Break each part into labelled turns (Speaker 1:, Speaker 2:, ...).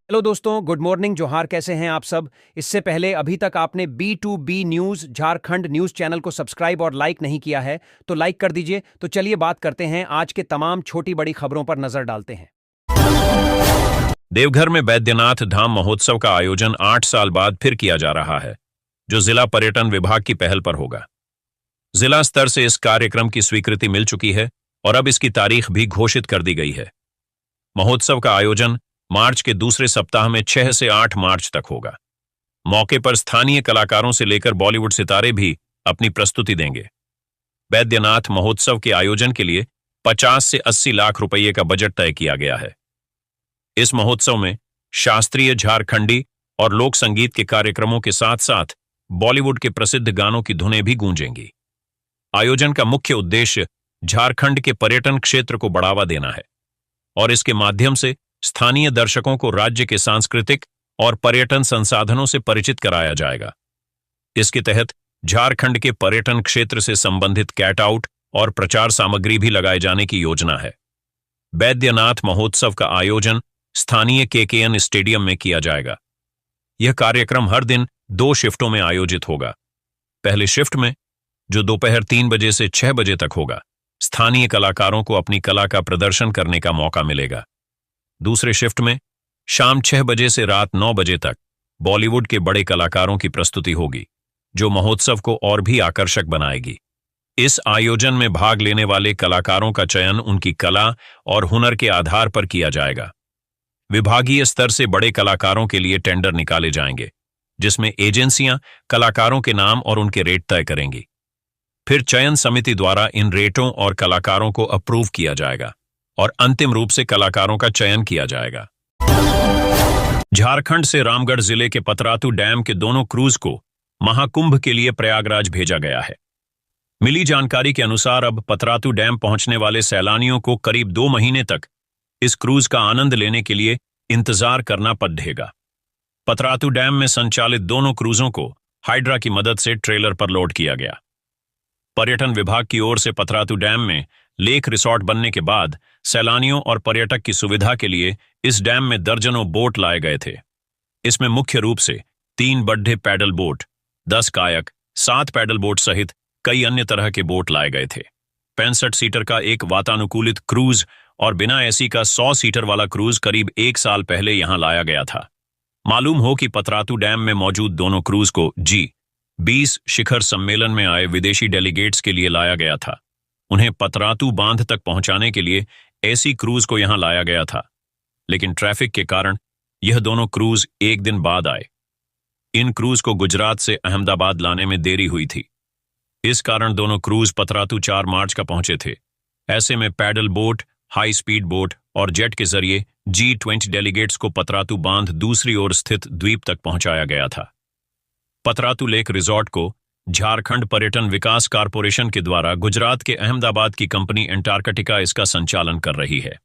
Speaker 1: Hello दोस्तों, good morning, जोहार। कैसे हैं आप सब? इससे पहले अभी तक आपने B2B news Jharkhand news channel को सब्सक्राइब और लाइक नहीं किया है तो लाइक कर दीजिए। तो चलिए बात करते हैं, आज के तमाम छोटी बड़ी खबरों पर नजर डालते हैं।
Speaker 2: देवघर में बैद्यनाथ धाम महोत्सव का आयोजन 8 साल बाद फिर किया जा रहा है, जो जिला पर्यटन विभाग की पहल पर होगा। जिला स्तर से इस कार्यक्रम की स्वीकृति मिल चुकी है और अब इसकी तारीख भी घोषित कर दी गई है। महोत्सव का आयोजन मार्च के दूसरे सप्ताह में 6 से 8 मार्च तक होगा। मौके पर स्थानीय कलाकारों से लेकर बॉलीवुड सितारे भी अपनी प्रस्तुति देंगे। बैद्यनाथ महोत्सव के आयोजन के लिए 50 से 80 लाख रुपये का बजट तय किया गया है। इस महोत्सव में शास्त्रीय, झारखंडी और लोक संगीत के कार्यक्रमों के साथ साथ बॉलीवुड के प्रसिद्ध गानों की धुनें भी गूंजेंगी। आयोजन का मुख्य उद्देश्य झारखंड के पर्यटन क्षेत्र को बढ़ावा देना है और इसके माध्यम से स्थानीय दर्शकों को राज्य के सांस्कृतिक और पर्यटन संसाधनों से परिचित कराया जाएगा। इसके तहत झारखंड के पर्यटन क्षेत्र से संबंधित कैटआउट और प्रचार सामग्री भी लगाए जाने की योजना है। बैद्यनाथ महोत्सव का आयोजन स्थानीय KKN स्टेडियम में किया जाएगा। यह कार्यक्रम हर दिन 2 शिफ्टों में आयोजित होगा। पहले शिफ्ट में, जो दोपहर 3 बजे से 6 बजे तक होगा, स्थानीय कलाकारों को अपनी कला का प्रदर्शन करने का मौका मिलेगा। दूसरे शिफ्ट में शाम 6 बजे से रात 9 बजे तक बॉलीवुड के बड़े कलाकारों की प्रस्तुति होगी, जो महोत्सव को और भी आकर्षक बनाएगी। इस आयोजन में भाग लेने वाले कलाकारों का चयन उनकी कला और हुनर के आधार पर किया जाएगा। विभागीय स्तर से बड़े कलाकारों के लिए टेंडर निकाले जाएंगे, जिसमें एजेंसियां कलाकारों के नाम और उनके रेट तय करेंगी। फिर चयन समिति द्वारा इन रेटों और कलाकारों को अप्रूव किया जाएगा और अंतिम रूप से कलाकारों का चयन किया जाएगा। झारखंड से रामगढ़ जिले के पतरातू डैम के दोनों क्रूज को महाकुंभ के लिए प्रयागराज भेजा गया है। मिली जानकारी के अनुसार अब पतरातू डैम पहुंचने वाले सैलानियों को करीब 2 महीने तक इस क्रूज का आनंद लेने के लिए इंतजार करना पड़ेगा। पतरातू डैम में संचालित दोनों क्रूजों को हाइड्रा की मदद से ट्रेलर पर लोड किया गया। पर्यटन विभाग की ओर से पतरातू डैम में लेक रिसोर्ट बनने के बाद सैलानियों और पर्यटक की सुविधा के लिए इस डैम में दर्जनों बोट लाए गए थे। इसमें मुख्य रूप से 3 बड्ढे पैडल बोट, 10 कायक, 7 पैडल बोट सहित कई अन्य तरह के बोट लाए गए थे। 65 सीटर का एक वातानुकूलित क्रूज और बिना एसी का 100 सीटर वाला क्रूज करीब 1 साल पहले यहां लाया गया था। मालूम हो कि पतरातू डैम में मौजूद दोनों क्रूज को G20 शिखर सम्मेलन में आए विदेशी डेलीगेट्स के लिए लाया गया था। उन्हें पतरातू बांध तक पहुंचाने के लिए एसी क्रूज को यहां लाया गया था, लेकिन ट्रैफिक के कारण यह दोनों क्रूज एक दिन बाद आए। इन क्रूज को गुजरात से अहमदाबाद लाने में देरी हुई थी। इस कारण दोनों क्रूज पतरातू 4 मार्च का पहुंचे थे। ऐसे में paddle boat, high speed boat और जेट के जरिए G20 डेलीगेट्स को पतरातू बांध दूसरी ओर स्थित द्वीप तक पहुंचाया गया था। पतरातू लेक रिजॉर्ट को झारखंड पर्यटन विकास कारपोरेशन के द्वारा गुजरात के अहमदाबाद की कंपनी एंटार्कटिका इसका संचालन कर रही है।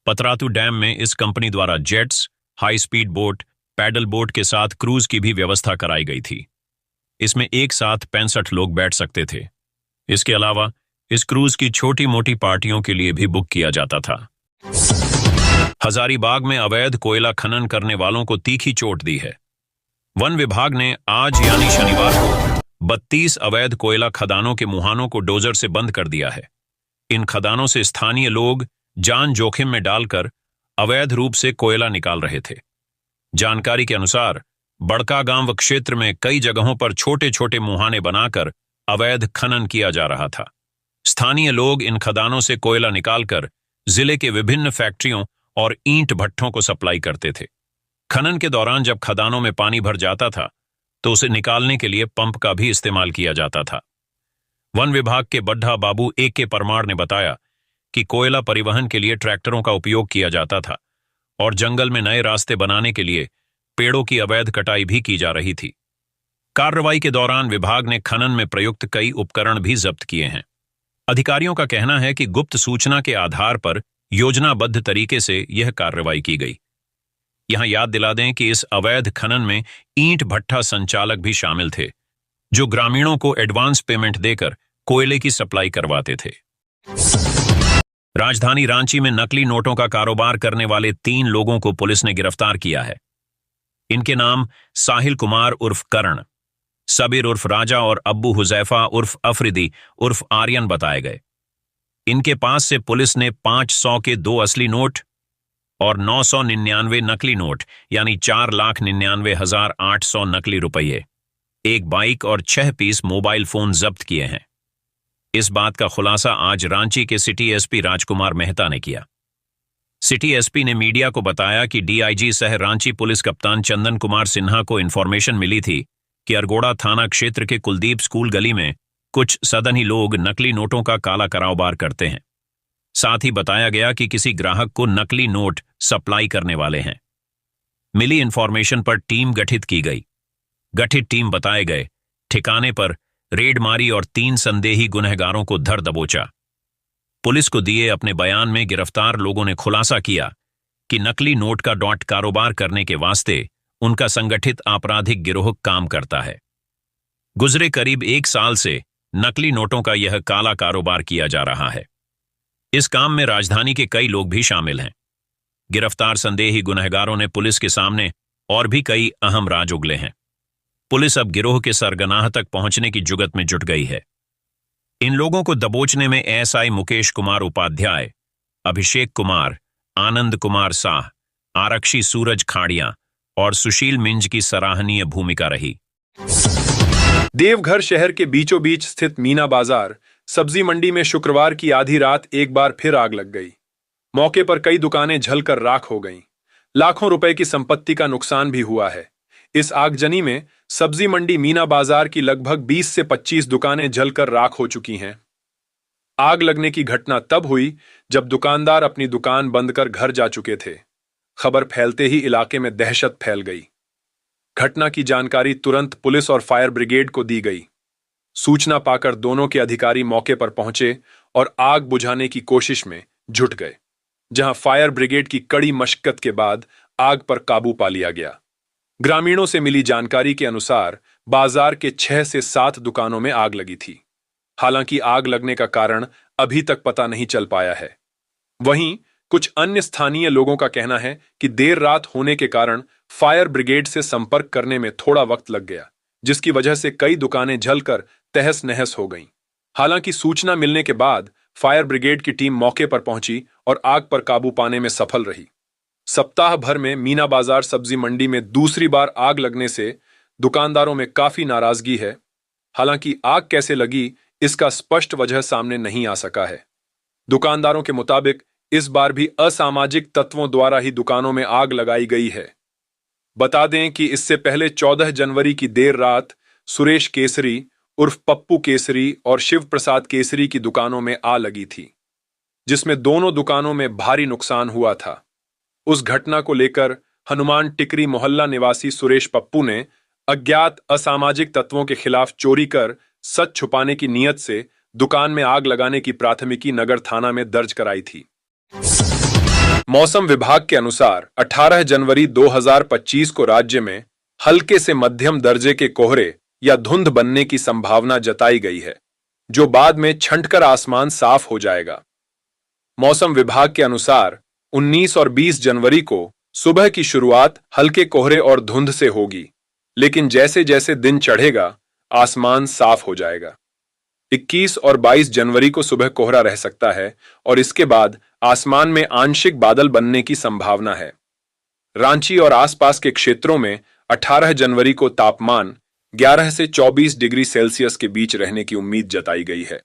Speaker 2: पतरातू डैम में इस कंपनी द्वारा jets, high speed boat, paddle boat के साथ क्रूज की भी व्यवस्था कराई गई थी। इसमें एक साथ 65 लोग बैठ सकते थे। इसके अलावा इस क्रूज की छोटी मोटी पार्टियों के लिए भी बुक किया जाता था। हजारीबाग में अवैध कोयला खनन करने वालों को तीखी चोट दी है। वन विभाग ने आज यानी शनिवार को 32 अवैध कोयला खदानों के मुहानों को डोजर से बंद कर दिया है। इन खदानों से स्थानीय लोग जान जोखिम में डालकर अवैध रूप से कोयला निकाल रहे थे। जानकारी के अनुसार बड़का गांव क्षेत्र में कई जगहों पर छोटे छोटे मुहाने बनाकर अवैध खनन किया जा रहा था। स्थानीय लोग इन खदानों से कोयला निकालकर जिले के विभिन्न फैक्ट्रियों और ईंट भट्ठों को सप्लाई करते थे। खनन के दौरान जब खदानों में पानी भर जाता था तो उसे निकालने के लिए पंप का भी इस्तेमाल किया जाता था। वन विभाग के बड्ढा बाबू AK परमार ने बताया कि कोयला परिवहन के लिए ट्रैक्टरों का उपयोग किया जाता था और जंगल में नए रास्ते बनाने के लिए पेड़ों की अवैध कटाई भी की जा रही थी। कार्रवाई के दौरान विभाग ने खनन में प्रयुक्त कई उपकरण भी जब्त किए हैं। अधिकारियों का कहना है कि गुप्त सूचना के आधार पर योजनाबद्ध तरीके से यह कार्रवाई की गई। यहां याद दिला दें कि इस अवैध खनन में ईंट भट्ठा संचालक भी शामिल थे, जो ग्रामीणों को एडवांस पेमेंट देकर कोयले की सप्लाई करवाते थे। राजधानी रांची में नकली नोटों का कारोबार करने वाले 3 लोगों को पुलिस ने गिरफ्तार किया है। इनके नाम साहिल कुमार उर्फ करण, सबीर उर्फ राजा और अब्बू हुजैफा उर्फ अफरीदी उर्फ आर्यन बताए गए। इनके पास से पुलिस ने 500 के 2 असली नोट और 999 नकली नोट यानी 4,99,800 नकली रुपये, एक बाइक और 6 पीस मोबाइल फोन जब्त किए हैं। इस बात का खुलासा आज रांची के सिटी एसपी राजकुमार मेहता ने किया। सिटी एसपी ने मीडिया को बताया कि डीआईजी सह रांची पुलिस कप्तान चंदन कुमार सिन्हा को इन्फॉर्मेशन मिली थी कि अरगोड़ा थाना क्षेत्र के कुलदीप स्कूल गली में कुछ सदनी लोग नकली नोटों का काला कारोबार करते हैं। साथ ही बताया गया कि किसी ग्राहक को नकली नोट सप्लाई करने वाले हैं। मिली इन्फॉर्मेशन पर टीम गठित की गई। गठित टीम बताए गए ठिकाने पर रेड मारी और 3 संदेही गुनहगारों को धर दबोचा। पुलिस को दिए अपने बयान में गिरफ्तार लोगों ने खुलासा किया कि नकली नोट का कारोबार करने के वास्ते उनका संगठित आपराधिक गिरोह काम करता है। गुजरे करीब 1 साल से नकली नोटों का यह काला कारोबार किया जा रहा है। इस काम में राजधानी के कई लोग भी शामिल हैं। गिरफ्तार संदेही गुनहगारों ने पुलिस के सामने और भी कई अहम राज उगले हैं। पुलिस अब गिरोह के सरगनाह तक पहुंचने की जुगत में जुट गई है। इन लोगों को दबोचने में एएसआई मुकेश कुमार उपाध्याय, अभिषेक कुमार, आनंद कुमार साह, आरक्षी सूरज खाड़िया और सुशील मिंज की सराहनीय भूमिका रही।
Speaker 3: देवघर शहर के बीचों बीच स्थित मीना बाजार सब्जी मंडी में शुक्रवार की आधी रात एक बार फिर आग लग गई। मौके पर कई दुकानें जलकर राख हो गईं। लाखों रुपए की संपत्ति का नुकसान भी हुआ है। इस आगजनी में सब्जी मंडी मीना बाजार की लगभग 20 से 25 दुकानें जलकर राख हो चुकी हैं। आग लगने की घटना तब हुई जब दुकानदार अपनी दुकान बंद कर घर जा चुके थे। खबर फैलते ही इलाके में दहशत फैल गई। घटना की जानकारी तुरंत पुलिस और फायर ब्रिगेड को दी गई। सूचना पाकर दोनों के अधिकारी मौके पर पहुंचे और आग बुझाने की कोशिश में जुट गए, जहां फायर ब्रिगेड की कड़ी मशक्कत के बाद आग पर काबू पा लिया गया। ग्रामीणों से मिली जानकारी के अनुसार बाजार के 6 से 7 दुकानों में आग लगी थी। हालांकि आग लगने का कारण अभी तक पता नहीं चल पाया है। वहीं कुछ अन्य स्थानीय लोगों का कहना है कि देर रात होने के कारण फायर ब्रिगेड से संपर्क करने में थोड़ा वक्त लग गया, जिसकी वजह से कई दुकानें जलकर तहस नहस हो गईं। हालांकि सूचना मिलने के बाद फायर ब्रिगेड की टीम मौके पर पहुंची और आग पर काबू पाने में सफल रही। सप्ताह भर में मीना बाजार सब्जी मंडी में दूसरी बार आग लगने से दुकानदारों में काफी नाराजगी है। हालांकि आग कैसे लगी, इसका स्पष्ट वजह सामने नहीं आ सका है। दुकानदारों के मुताबिक इस बार भी असामाजिक तत्वों द्वारा ही दुकानों में आग लगाई गई है। बता दें कि इससे पहले 14 जनवरी की देर रात सुरेश केसरी उर्फ पप्पू केसरी और शिव प्रसाद केसरी की दुकानों में आग लगी थी, जिसमें दोनों दुकानों में भारी नुकसान हुआ था। उस घटना को लेकर हनुमान टिकरी मोहल्ला निवासी सुरेश पप्पू ने अज्ञात असामाजिक तत्वों के खिलाफ चोरी कर सच छुपाने की नीयत से दुकान में आग लगाने की प्राथमिकी नगर थाना में दर्ज कराई थी। मौसम विभाग के अनुसार 18 जनवरी 2025 को राज्य में हल्के से मध्यम दर्जे के कोहरे या धुंध बनने की संभावना जताई गई है, जो बाद में छंटकर आसमान साफ हो जाएगा। मौसम विभाग के अनुसार 19 और 20 जनवरी को सुबह की शुरुआत हल्के कोहरे और धुंध से होगी, लेकिन जैसे जैसे दिन चढ़ेगा आसमान साफ हो जाएगा। 21 और 22 जनवरी को सुबह कोहरा रह सकता है और इसके बाद आसमान में आंशिक बादल बनने की संभावना है। रांची और आसपास के क्षेत्रों में 18 जनवरी को तापमान 11 से 24 डिग्री सेल्सियस के बीच रहने की उम्मीद जताई गई है।